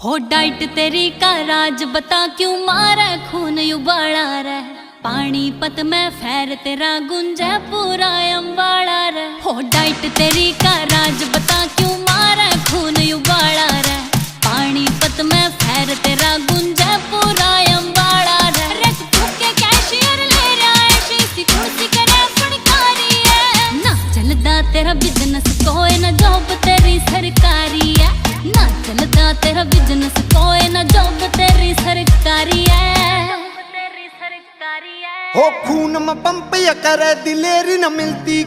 हो डाइट तेरी का राज बता क्यों मारे खून उबाला रे। पानीपत में फैर तेरा गुंजे पूरा अम्बाड़ा रे। हो डाइट तेरी का राज बता क्यों मारे खून उबाला रे। पानीपत में फैर तेरा गुंजे पूरा अम्बाड़ा रे। रख फूके कैशियर ले रहा है शीशी कुर्सी करे फड़कारी है। ना चलदा तेरा बिजनेस कोई ना जॉब तेरी सरकारी है। ना चलदा तेरा बिजनेस कोई ना जॉब तेरी सरकारी है। हो खून में पंप या करे दिलेरी न मिलती।